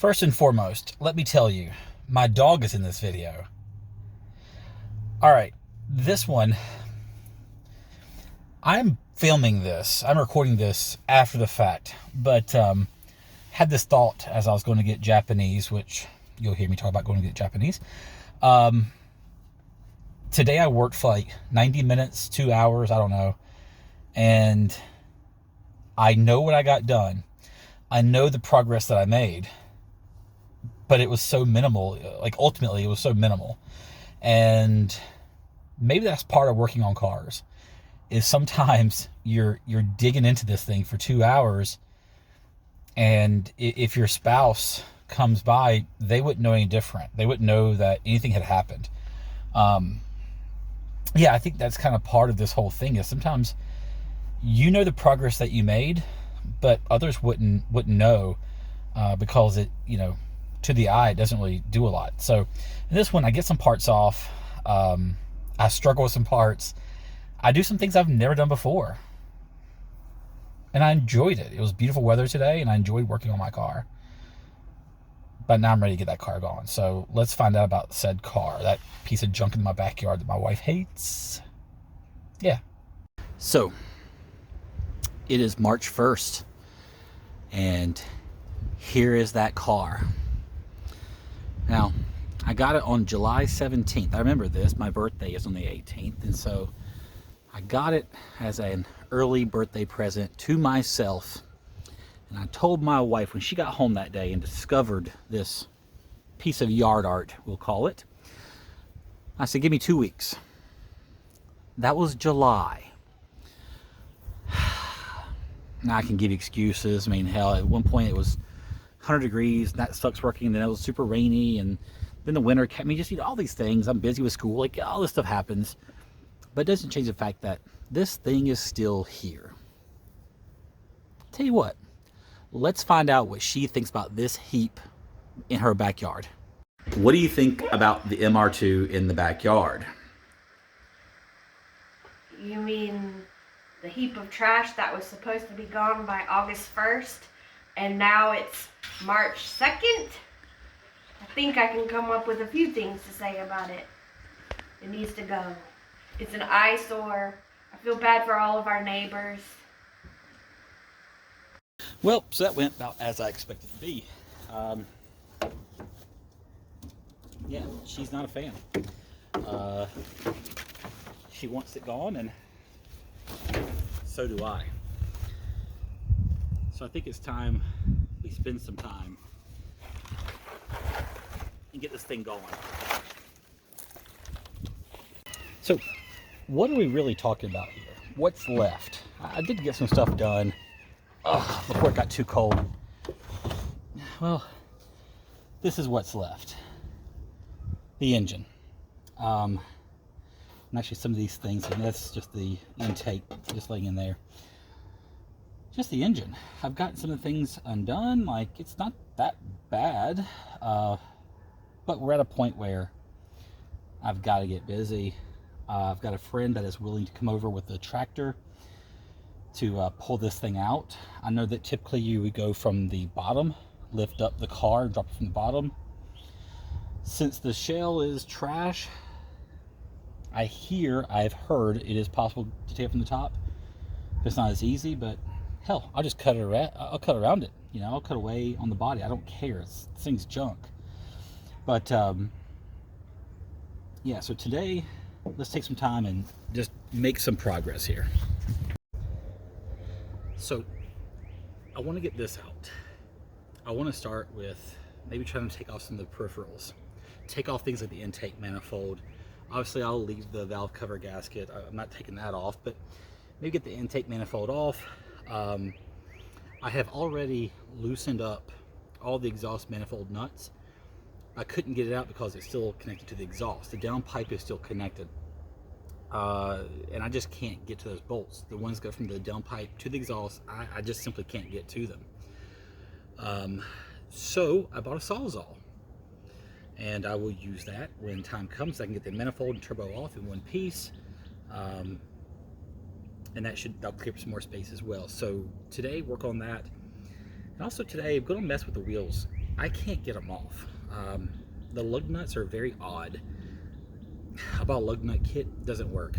First and foremost, let me tell you, my dog is in this video. All right, this one, I'm filming this. I'm recording this after the fact, but had this thought as I was going to get Japanese, which you'll hear me talk about going to get Japanese. Today I worked for like 90 minutes, 2 hours, I don't know. And I know what I got done. I know the progress that I made, but it was so minimal. Like ultimately it was so minimal. And maybe that's part of working on cars, is sometimes you're digging into this thing for 2 hours, and if your spouse comes by, they wouldn't know any different. They wouldn't know that anything had happened. Yeah, I think that's kind of part of this whole thing, is sometimes you know the progress that you made, but others wouldn't know, because it, to the eye, it doesn't really do a lot. So in this one, I get some parts off. I struggle with some parts. I do some things I've never done before, and I enjoyed it. It was beautiful weather today, and I enjoyed working on my car. But now I'm ready to get that car going. So let's find out about said car, that piece of junk in my backyard that my wife hates. Yeah. So it is March 1st, and here is that car. Now, I got it on July 17th. I remember this. My birthday is on the 18th, and so I got it as an early birthday present to myself. And I told my wife when she got home that day and discovered this piece of yard art, we'll call it, I said, give me 2 weeks. That was July. Now I can give excuses. I mean, hell, at one point it was 100 degrees, and that sucks working, and then it was super rainy, and then the winter kept me, just, all these things. I'm busy with school, like all this stuff happens. But it doesn't change the fact that this thing is still here. Tell you what, let's find out what she thinks about this heap in her backyard. What do you think about the MR2 in the backyard? You mean the heap of trash that was supposed to be gone by August 1st, and now it's March 2nd? I think I can come up with a few things to say about it. It needs to go. It's an eyesore. I feel bad for all of our neighbors. Well, so that went about as I expected it to be. Yeah, she's not a fan. She wants it gone, and so do I. So I think it's time we spend some time and get this thing going. So what are we really talking about here? What's left? I did get some stuff done before it got too cold. Well, this is what's left. The engine. And actually some of these things, and that's just the intake just laying in there. Just the engine. I've gotten some of the things undone. Like, it's not that bad, but we're at a point where I've got to get busy. I've got a friend that is willing to come over with the tractor to pull this thing out. I know that typically you would go from the bottom, lift up the car, drop it from the bottom. Since the shell is trash, I've heard it is possible to take it from the top. It's not as easy, but hell, I'll just cut it around. I'll cut around it. I'll cut away on the body. I don't care. This thing's junk. But yeah. So today, let's take some time and just make some progress here. So I want to get this out. I want to start with maybe trying to take off some of the peripherals. Take off things like the intake manifold. Obviously, I'll leave the valve cover gasket. I'm not taking that off, but maybe get the intake manifold off. I have already loosened up all the exhaust manifold nuts. I couldn't get it out because it's still connected to the exhaust. The downpipe is still connected. And I just can't get to those bolts. The ones that go from the downpipe to the exhaust, I just simply can't get to them. So I bought a Sawzall, and I will use that when time comes. I can get the manifold and turbo off in one piece, and that'll clear up some more space as well. So today, work on that. And also today, I'm going to mess with the wheels I can't get them off. The lug nuts are very odd. I bought a lug nut kit, doesn't work.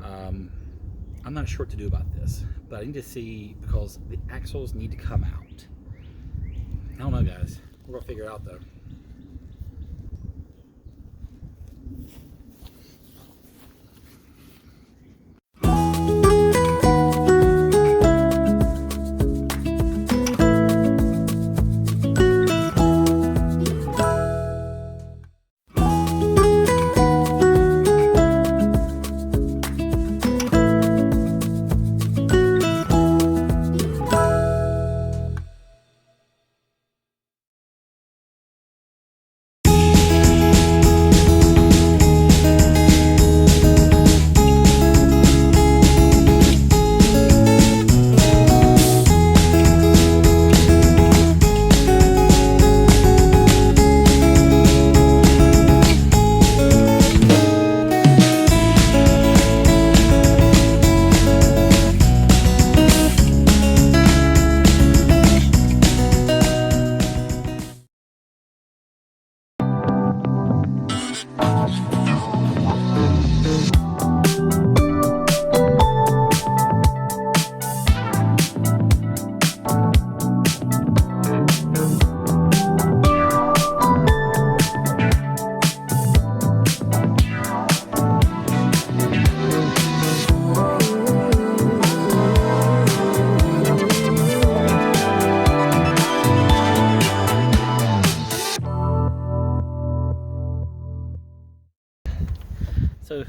I'm not sure what to do about this, but I need to see, because the axles need to come out. I don't know, guys. We're gonna figure it out though. So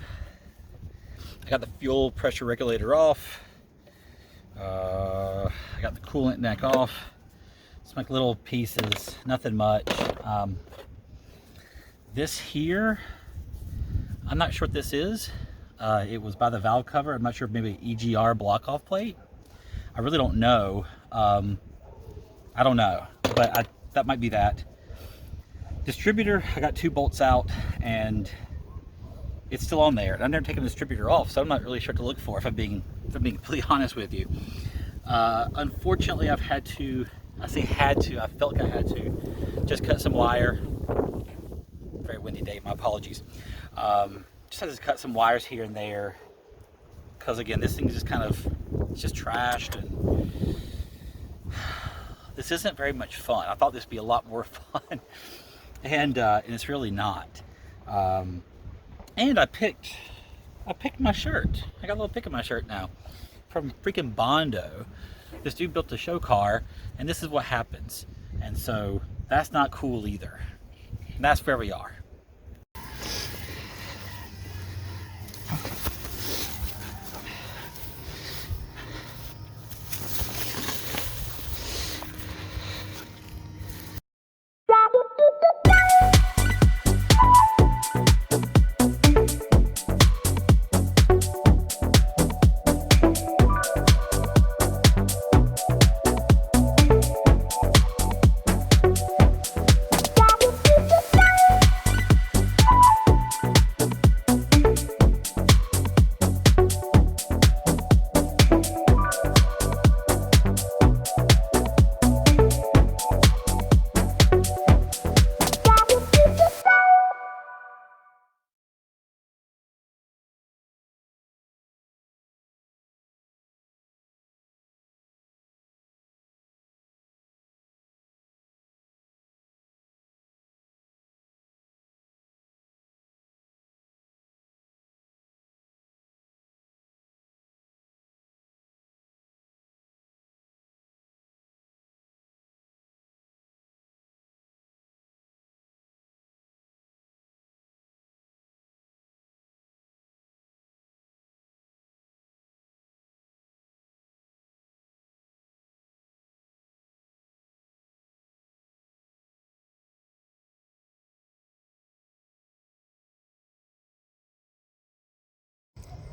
I got the fuel pressure regulator off. I got the coolant neck off. It's like little pieces, nothing much. This here, I'm not sure what this is. It was by the valve cover. I'm not sure if maybe EGR block off plate. I really don't know. I don't know, but that might be that. Distributor, I got 2 bolts out and it's still on there. I've never taken the distributor off, so I'm not really sure what to look for if I'm being completely honest with you. Unfortunately, I've had to, I say had to, I felt like I had to just cut some wire. Very windy day, my apologies. Just had to cut some wires here and there because again, this thing's just kind of, it's just trashed, and this isn't very much fun. I thought this would be a lot more fun, and it's really not. And I picked my shirt. I got a little pick of my shirt now from freaking Bondo. This dude built a show car, and this is what happens. And so that's not cool either. And that's where we are.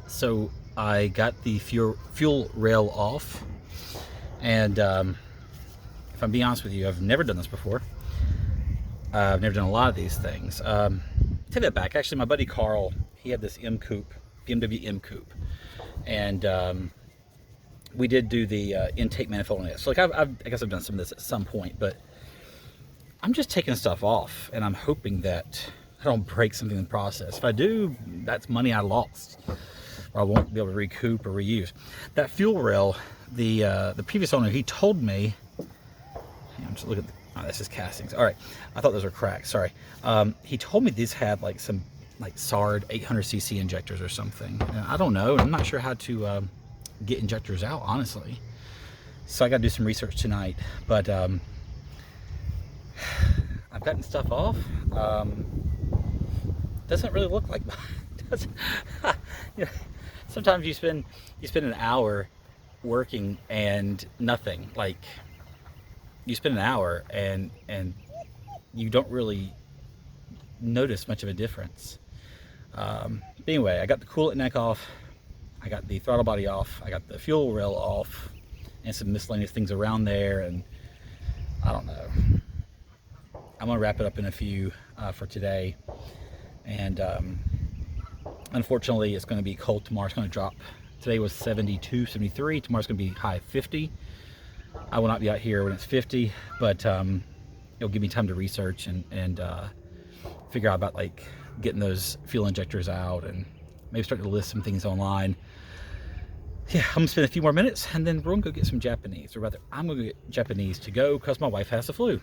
So I got the fuel rail off, and if I'm being honest with you, I've never done this before. I've never done a lot of these things. Take that back. Actually, my buddy Carl, he had this M Coupe, BMW M Coupe, and we did do the intake manifold on it. So like I guess I've done some of this at some point, but I'm just taking stuff off, and I'm hoping that I don't break something in the process. If I do, that's money I lost, or I won't be able to recoup or reuse. That fuel rail, the previous owner, he told me. I'm just looking at. Oh, this is castings. All right, I thought those were cracks. Sorry. He told me these had like some SARD 800cc injectors or something. And I don't know. I'm not sure how to get injectors out, honestly. So I got to do some research tonight. But I've gotten stuff off. Doesn't really look like doesn't, you know, sometimes you spend an hour working and nothing. Like, you spend an hour and you don't really notice much of a difference. But anyway, I got the coolant neck off, I got the throttle body off, I got the fuel rail off, and some miscellaneous things around there, and I don't know. I'm gonna wrap it up in a few for today. And unfortunately, it's going to be cold tomorrow. It's going to drop. Today was 72, 73. Tomorrow's going to be high 50. I will not be out here when it's 50, but it'll give me time to research and figure out about like getting those fuel injectors out, and maybe start to list some things online. Yeah, I'm gonna spend a few more minutes, and then we're gonna go get some Japanese, or rather, I'm gonna get Japanese to go because my wife has the flu.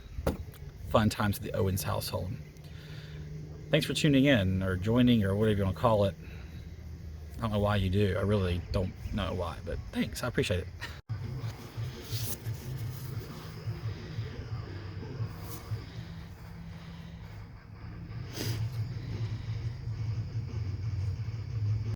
Fun times at the Owens household. Thanks for tuning in, or joining, or whatever you want to call it. I don't know why you do. I really don't know why, but thanks. I appreciate it.